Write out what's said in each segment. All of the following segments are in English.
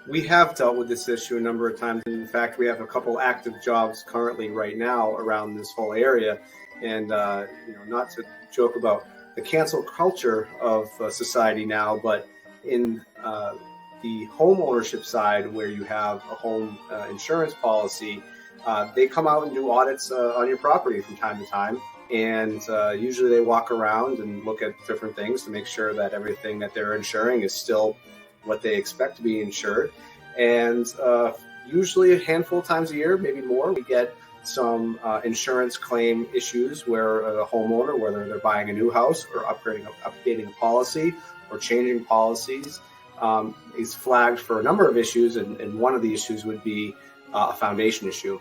We have dealt with this issue a number of times. In fact, we have a couple active jobs currently right now around this whole area. And, not to joke about the cancel culture of society now, but in the home ownership side, where you have a home insurance policy, they come out and do audits on your property from time to time. And usually they walk around and look at different things to make sure that everything that they're insuring is still what they expect to be insured. And usually a handful of times a year, maybe more, we get some insurance claim issues where a homeowner, whether they're buying a new house or updating a policy or changing policies, is flagged for a number of issues. And one of the issues would be a foundation issue.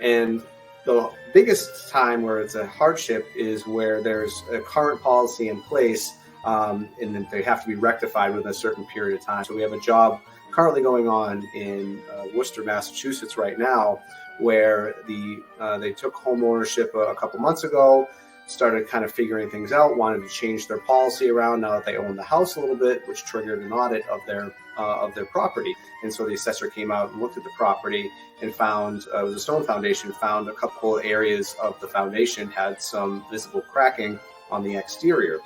And the biggest time where it's a hardship is where there's a current policy in place, and then they have to be rectified within a certain period of time. So we have a job currently going on in Worcester, Massachusetts right now, where they took home ownership a couple months ago, started kind of figuring things out, wanted to change their policy around now that they own the house a little bit, which triggered an audit of their property. And so the assessor came out and looked at the property and found, it was a stone foundation, found a couple of areas of the foundation had some visible cracking on the exterior,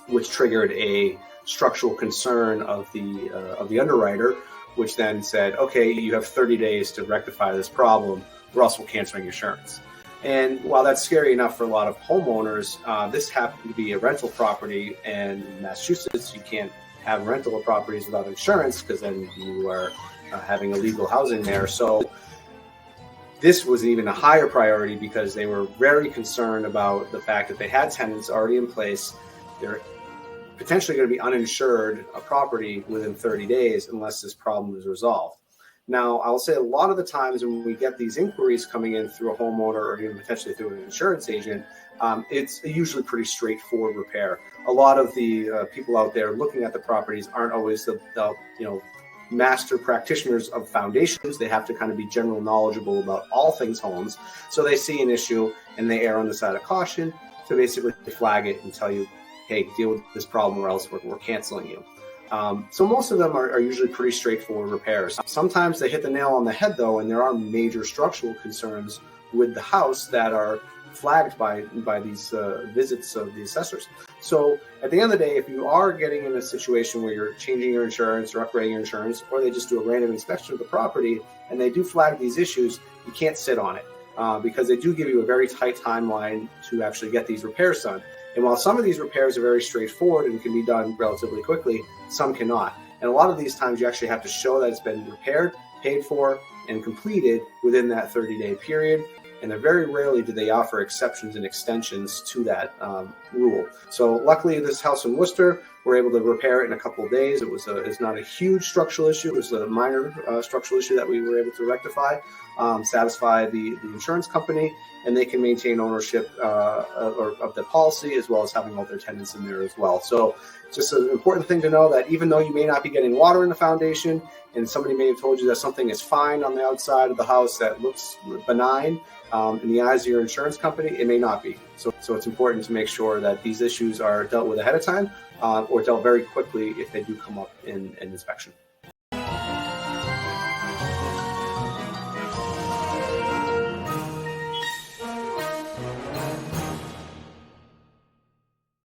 which triggered a structural concern of the underwriter, which then said, okay, you have 30 days to rectify this problem, or else we're canceling insurance. And while that's scary enough for a lot of homeowners, this happened to be a rental property, and in Massachusetts, you can't have rental properties without insurance because then you are having illegal housing there. So this was even a higher priority because they were very concerned about the fact that they had tenants already in place. They're potentially going to be uninsured a property within 30 days unless this problem is resolved. Now, I'll say a lot of the times when we get these inquiries coming in through a homeowner or even potentially through an insurance agent, it's usually pretty straightforward repair. A lot of the people out there looking at the properties aren't always the master practitioners of foundations. They have to kind of be general knowledgeable about all things homes. So they see an issue and they err on the side of caution to basically flag it and tell you, hey, deal with this problem or else we're canceling you. So most of them are usually pretty straightforward repairs. Sometimes they hit the nail on the head, though, and there are major structural concerns with the house that are flagged by these visits of the assessors. So at the end of the day, if you are getting in a situation where you're changing your insurance or upgrading your insurance, or they just do a random inspection of the property and they do flag these issues, you can't sit on it because they do give you a very tight timeline to actually get these repairs done. And while some of these repairs are very straightforward and can be done relatively quickly, some cannot. And a lot of these times you actually have to show that it's been repaired, paid for, and completed within that 30-day period. And then very rarely do they offer exceptions and extensions to that rule. So luckily, this house in Worcester, we're able to repair it in a couple of days. It's not a huge structural issue. It was a minor structural issue that we were able to rectify, satisfy the insurance company, and they can maintain ownership of the policy as well as having all their tenants in there as well. So just an important thing to know that even though you may not be getting water in the foundation and somebody may have told you that something is fine on the outside of the house that looks benign, in the eyes of your insurance company, it may not be. So it's important to make sure that these issues are dealt with ahead of time or dealt very quickly if they do come up in inspection.